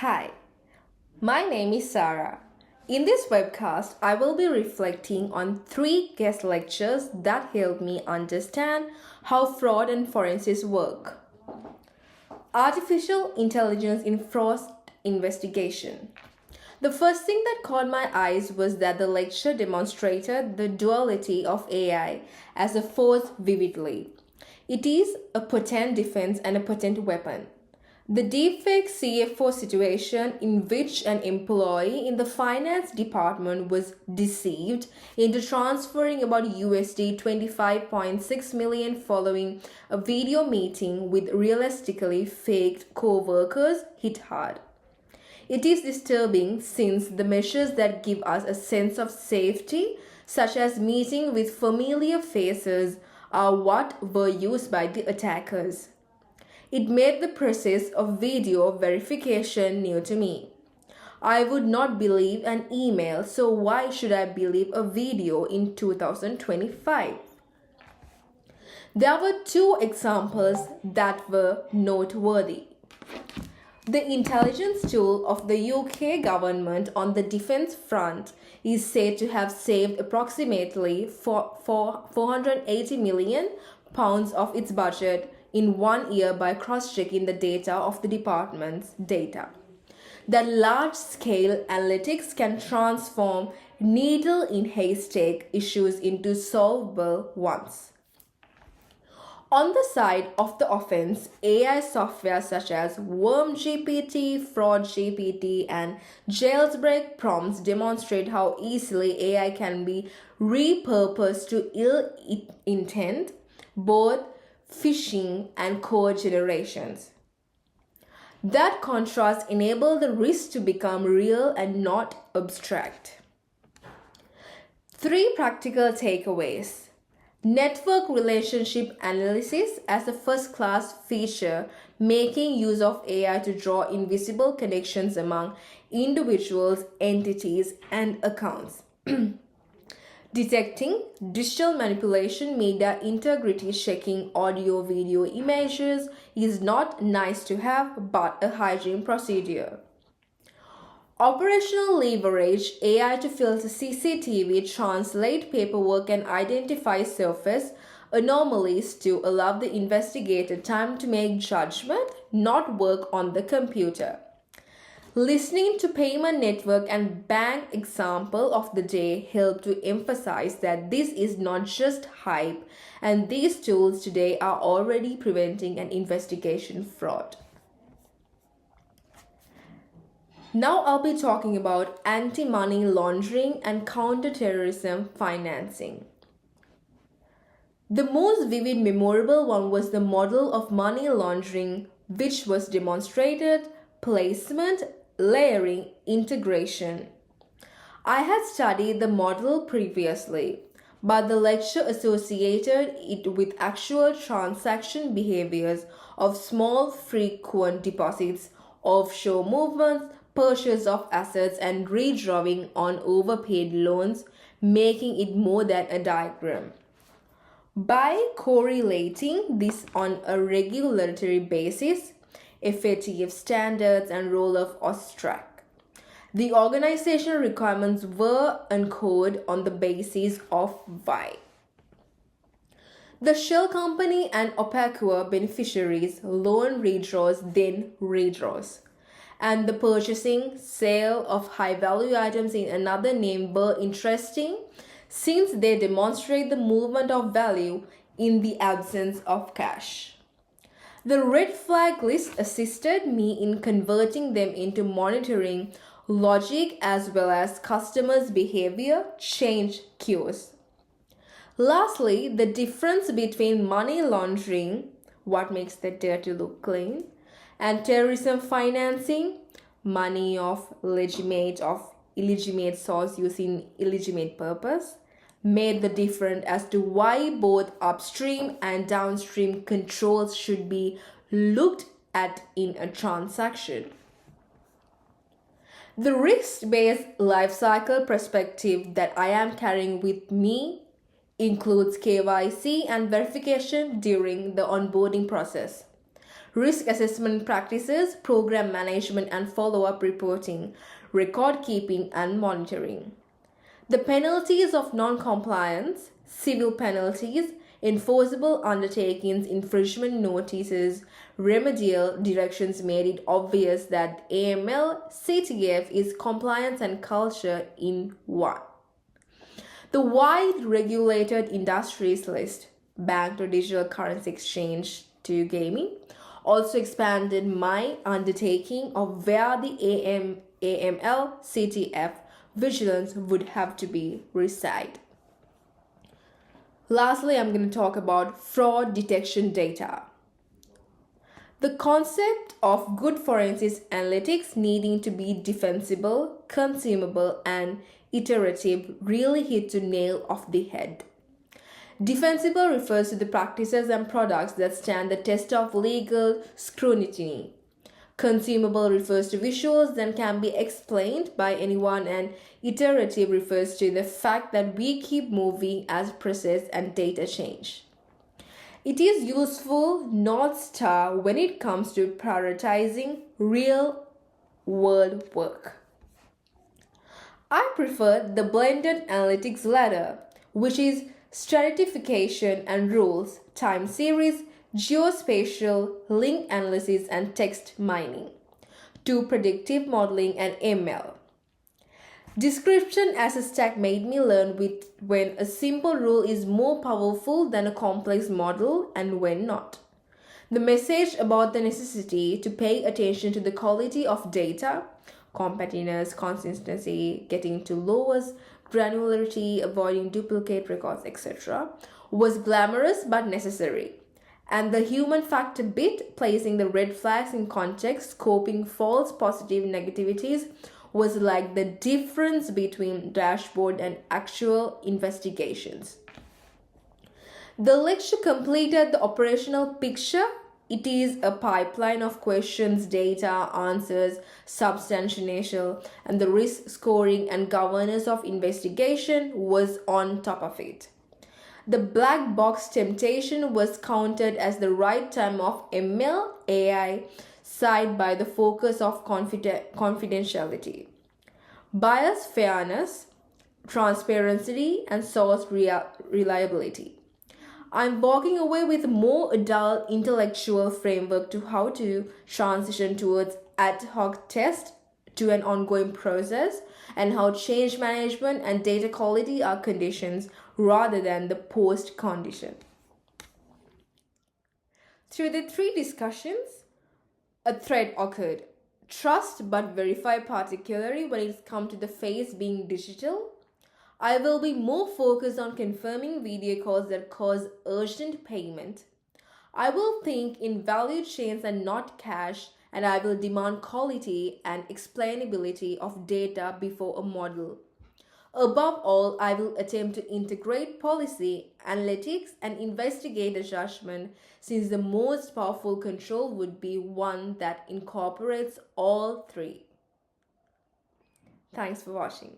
Hi, my name is Sarah. In this webcast, I will be reflecting on three guest lectures that help me understand how fraud and forensics work. Artificial intelligence in fraud investigation. The first thing that caught my eyes was that the lecture demonstrated the duality of AI as a force vividly. It is a potent defense and a potent weapon. The deepfake CFO situation, in which an employee in the finance department was deceived into transferring about USD 25.6 million following a video meeting with realistically faked co-workers, hit hard. It is disturbing since the measures that give us a sense of safety, such as meeting with familiar faces, are what were used by the attackers. It made the process of video verification new to me. I would not believe an email, so why should I believe a video in 2025? There were two examples that were noteworthy. The intelligence tool of the UK government on the defence front is said to have saved approximately £480 million of its budget in 1 year by cross-checking the data of the department's data. That large-scale analytics can transform needle-in-haystack issues into solvable ones. On the side of the offense, AI software such as WormGPT, FraudGPT, and jailbreak prompts demonstrate how easily AI can be repurposed to ill intent, both phishing and code generations. That contrast enables the risk to become real and not abstract. Three practical takeaways. Network relationship analysis as a first-class feature, making use of AI to draw invisible connections among individuals, entities, and accounts. Detecting digital manipulation, media integrity checking, audio, video, images is not nice to have but a hygiene procedure. Operational leverage, AI to filter CCTV, translate paperwork and identify surface anomalies to allow the investigator time to make judgment, not work on the computer. Listening to payment network and bank example of the day help to emphasize that this is not just hype and these tools today are already preventing an investigation fraud. Now I'll be talking about anti-money laundering and counter-terrorism financing. The most vivid memorable one was the model of money laundering, which was demonstrated, placement, layering, integration. I had studied the model previously, but the lecture associated it with actual transaction behaviors of small frequent deposits, offshore movements, purchase of assets, and redrawing on overpaid loans, making it more than a diagram. By correlating this on a regulatory basis, FATF standards and role of OSTRAC, the organization requirements were encoded on the basis of Y. The shell company and opaque beneficiaries loan redraws then redraws, and the purchasing sale of high value items in another name were interesting since they demonstrate the movement of value in the absence of cash. The red flag list assisted me in converting them into monitoring logic as well as customers' behavior change cues. Lastly, the difference between money laundering, what makes the dirty look clean, and terrorism financing, money of illegitimate source using illegitimate purpose, made the difference as to why both upstream and downstream controls should be looked at in a transaction. The risk-based lifecycle perspective that I am carrying with me includes KYC and verification during the onboarding process. risk assessment practices, program management and follow-up reporting, record keeping and monitoring. The penalties of non-compliance, civil penalties, enforceable undertakings, infringement notices, remedial directions made it obvious that AML CTF is compliance and culture in one. The wide regulated industries list, bank to digital currency exchange to gaming, also expanded my undertaking of where the AML CTF vigilance would have to be reside. Lastly, I'm going to talk about fraud detection data. The concept of good forensics analytics needing to be defensible, consumable, and iterative really hit the nail of the head. Defensible refers to the practices and products that stand the test of legal scrutiny. Consumable refers to visuals that can be explained by anyone, and iterative refers to the fact that we keep moving as process and data change. It is useful North Star when it comes to prioritizing real world work. I prefer the blended analytics ladder, which is stratification and rules, time series, geospatial, link analysis, and text mining, to predictive modeling and ML. Description as a stack made me learn when a simple rule is more powerful than a complex model and when not. The message about the necessity to pay attention to the quality of data, completeness, consistency, getting to lowest granularity, avoiding duplicate records, etc., was glamorous but necessary. And the human factor bit, placing the red flags in context, scoping false positive negativities, was like the difference between dashboard and actual investigations. The lecture completed the operational picture. It is a pipeline of questions, data, answers, substantiation, and the risk scoring and governance of investigation was on top of it. The black box temptation was counted as the right time of ML AI side by the focus of confidentiality, bias, fairness, transparency, and source reliability. I'm walking away with a more adult intellectual framework to how to transition towards ad hoc test to an ongoing process, and how change management and data quality are conditions rather than the post condition. Through the three discussions, a thread occurred. Trust but verify, particularly when it's come to the face being digital. I will be more focused on confirming video calls that cause urgent payment. I will think in value chains and not cash, and I will demand quality and explainability of data before a model. Above all, I will attempt to integrate policy, analytics, and investigator judgment, since the most powerful control would be one that incorporates all three. Thanks for watching.